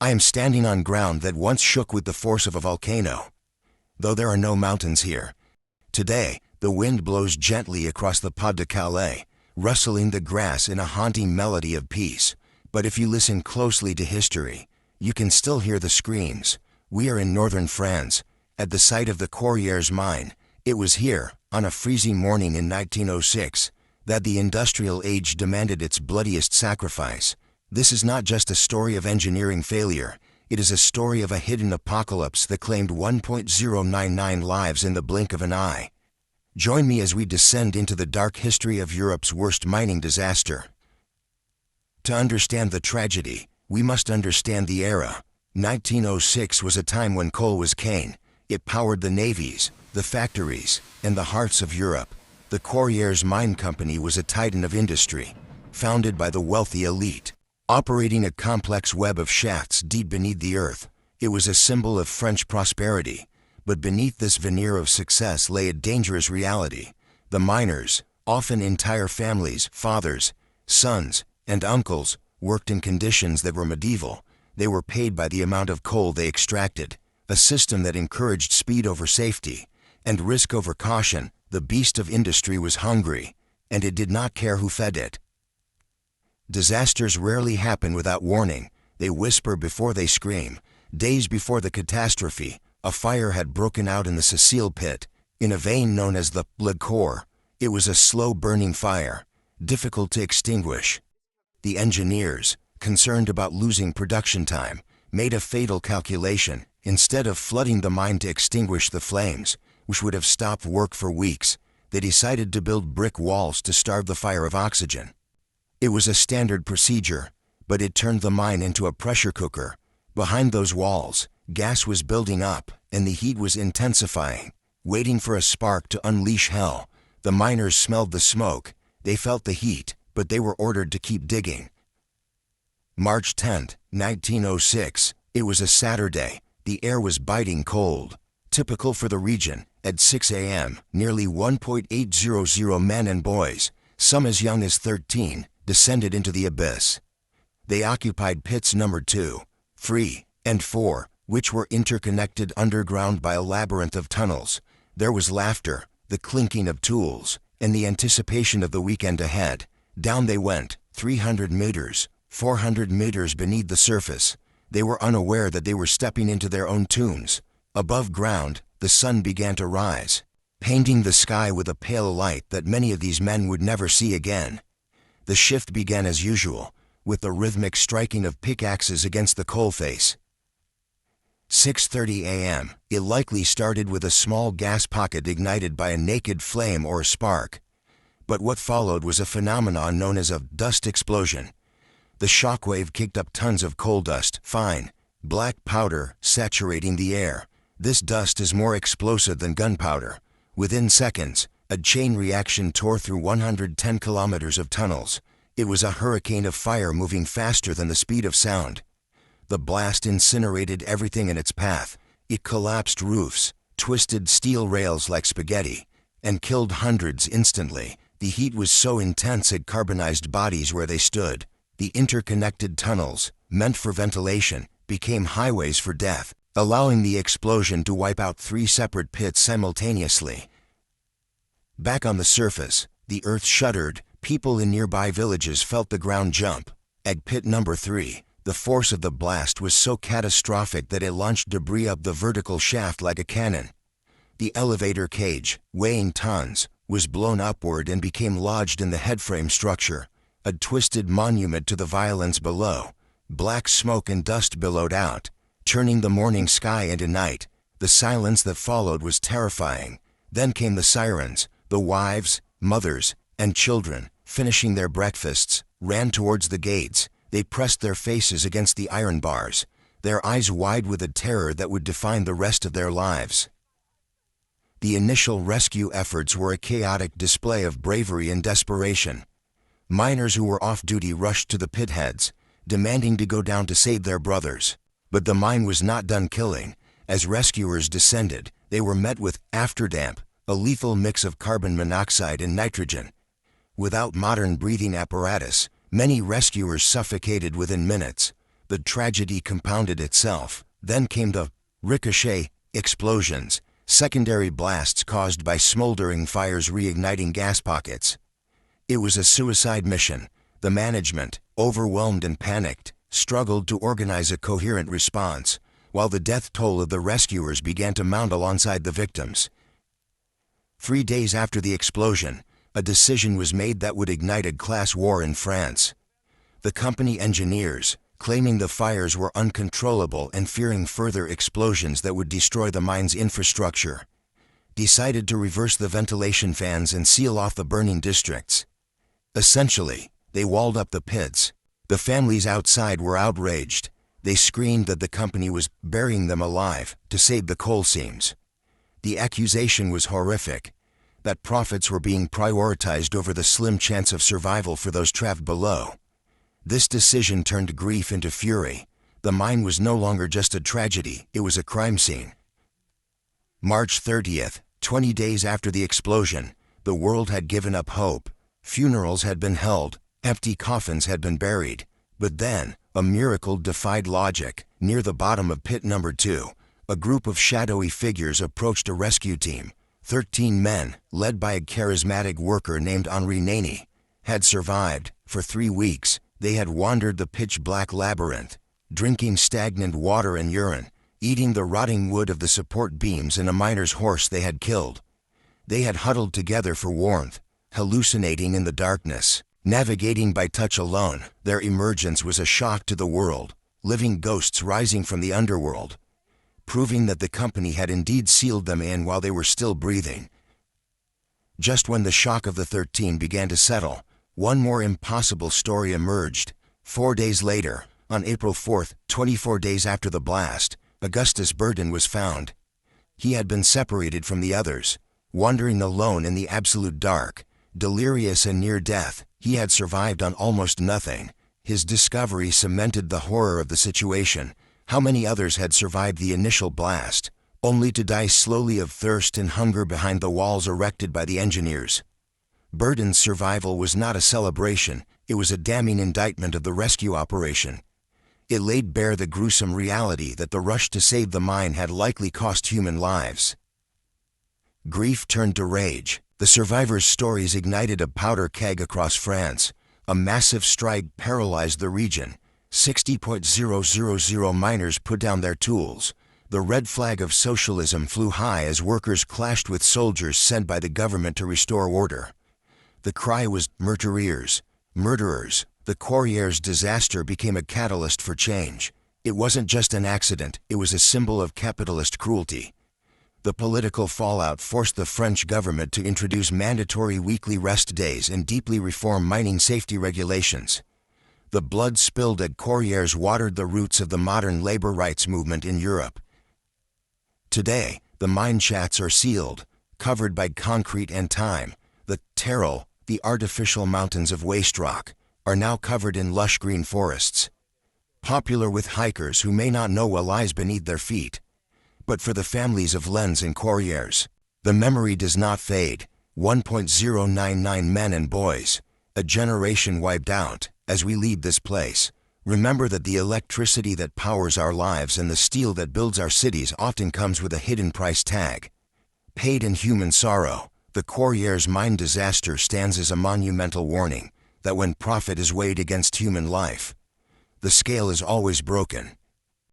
I am standing on ground that once shook with the force of a volcano. Though there are no mountains here, today, the wind blows gently across the Pas de Calais, rustling the grass in a haunting melody of peace. But if you listen closely to history, you can still hear the screams. We are in northern France, at the site of the Corrières mine. It was here, on a freezing morning in 1906, that the industrial age demanded its bloodiest sacrifice. This is not just a story of engineering failure, it is a story of a hidden apocalypse that claimed 1.099 lives in the blink of an eye. Join me as we descend into the dark history of Europe's worst mining disaster. To understand the tragedy, we must understand the era. 1906 was a time when coal was king. It powered the navies, the factories, and the hearts of Europe. The Corrières Mine Company was a titan of industry, founded by the wealthy elite. Operating a complex web of shafts deep beneath the earth, it was a symbol of French prosperity. But beneath this veneer of success lay a dangerous reality. The miners, often entire families, fathers, sons, and uncles, worked in conditions that were medieval. They were paid by the amount of coal they extracted, a system that encouraged speed over safety, and risk over caution. The beast of industry was hungry, and it did not care who fed it. Disasters rarely happen without warning. They whisper before they scream. Days before the catastrophe, a fire had broken out in the Cécile pit, in a vein known as the Le Corps. It was a slow-burning fire, difficult to extinguish. The engineers, concerned about losing production time, made a fatal calculation. Instead of flooding the mine to extinguish the flames, which would have stopped work for weeks, they decided to build brick walls to starve the fire of oxygen. It was a standard procedure, but it turned the mine into a pressure cooker. Behind those walls, gas was building up, and the heat was intensifying, waiting for a spark to unleash hell. The miners smelled the smoke, they felt the heat, but they were ordered to keep digging. March 10, 1906, it was a Saturday. The air was biting cold. Typical for the region, at 6 a.m., nearly 1.800 men and boys, some as young as 13, descended into the abyss. They occupied pits numbered 2, 3, and 4, which were interconnected underground by a labyrinth of tunnels. There was laughter, the clinking of tools, and the anticipation of the weekend ahead. Down they went, 300 meters, 400 meters beneath the surface. They were unaware that they were stepping into their own tombs. Above ground, the sun began to rise, painting the sky with a pale light that many of these men would never see again. The shift began as usual, with the rhythmic striking of pickaxes against the coalface. 6:30 a.m., it likely started with a small gas pocket ignited by a naked flame or a spark. But what followed was a phenomenon known as a dust explosion. The shockwave kicked up tons of coal dust, fine, black powder, saturating the air. This dust is more explosive than gunpowder. Within seconds, a chain reaction tore through 110 kilometers of tunnels. It was a hurricane of fire moving faster than the speed of sound. The blast incinerated everything in its path. It collapsed roofs, twisted steel rails like spaghetti, and killed hundreds instantly. The heat was so intense it carbonized bodies where they stood. The interconnected tunnels, meant for ventilation, became highways for death, allowing the explosion to wipe out 3 separate pits simultaneously. Back on the surface, the earth shuddered. People in nearby villages felt the ground jump. At pit number 3, the force of the blast was so catastrophic that it launched debris up the vertical shaft like a cannon. The elevator cage, weighing tons, was blown upward and became lodged in the headframe structure, a twisted monument to the violence below. Black smoke and dust billowed out, turning the morning sky into night. The silence that followed was terrifying. Then came the sirens. The wives, mothers, and children, finishing their breakfasts, ran towards the gates. They pressed their faces against the iron bars, their eyes wide with a terror that would define the rest of their lives. The initial rescue efforts were a chaotic display of bravery and desperation. Miners who were off-duty rushed to the pit heads, demanding to go down to save their brothers. But the mine was not done killing. As rescuers descended, they were met with afterdamp, a lethal mix of carbon monoxide and nitrogen. Without modern breathing apparatus, many rescuers suffocated within minutes. The tragedy compounded itself. Then came the ricochet explosions, secondary blasts caused by smoldering fires reigniting gas pockets. It was a suicide mission. The management, overwhelmed and panicked, struggled to organize a coherent response, while the death toll of the rescuers began to mount alongside the victims. 3 days after the explosion, a decision was made that would ignite a class war in France. The company engineers, claiming the fires were uncontrollable and fearing further explosions that would destroy the mine's infrastructure, decided to reverse the ventilation fans and seal off the burning districts. Essentially, they walled up the pits. The families outside were outraged. They screamed that the company was burying them alive to save the coal seams. The accusation was horrific, that profits were being prioritized over the slim chance of survival for those trapped below. This decision turned grief into fury. The mine was no longer just a tragedy, it was a crime scene. March 30th, 20 days after the explosion, the world had given up hope. Funerals had been held, empty coffins had been buried. But then, a miracle defied logic. Near the bottom of pit number 2, a group of shadowy figures approached a rescue team. 13 men, led by a charismatic worker named Henri Naney, had survived. For 3 weeks, they had wandered the pitch-black labyrinth, drinking stagnant water and urine, eating the rotting wood of the support beams and a miner's horse they had killed. They had huddled together for warmth, hallucinating in the darkness, navigating by touch alone. Their emergence was a shock to the world, living ghosts rising from the underworld, proving that the company had indeed sealed them in while they were still breathing. Just when the shock of the 13 began to settle, one more impossible story emerged. 4 days later, on April 4th, 24 days after the blast, Augustus Burden was found. He had been separated from the others, wandering alone in the absolute dark, delirious and near death. He had survived on almost nothing. His discovery cemented the horror of the situation. How many others had survived the initial blast, only to die slowly of thirst and hunger behind the walls erected by the engineers? Burden's survival was not a celebration, it was a damning indictment of the rescue operation. It laid bare the gruesome reality that the rush to save the mine had likely cost human lives. Grief turned to rage. The survivors' stories ignited a powder keg across France. A massive strike paralyzed the region. 60,000 miners put down their tools. The red flag of socialism flew high as workers clashed with soldiers sent by the government to restore order. The cry was, "Meurtriers, murderers." The Corrières disaster became a catalyst for change. It wasn't just an accident, it was a symbol of capitalist cruelty. The political fallout forced the French government to introduce mandatory weekly rest days and deeply reform mining safety regulations. The blood spilled at Corrières watered the roots of the modern labor rights movement in Europe. Today, the mine shafts are sealed, covered by concrete and time. The Terrell, the artificial mountains of waste rock, are now covered in lush green forests, popular with hikers who may not know what lies beneath their feet. But for the families of Lens and Corrières, the memory does not fade. 1.099 men and boys, a generation wiped out. As we leave this place, remember that the electricity that powers our lives and the steel that builds our cities often comes with a hidden price tag. Paid in human sorrow. The Corrières mine disaster stands as a monumental warning that when profit is weighed against human life, the scale is always broken.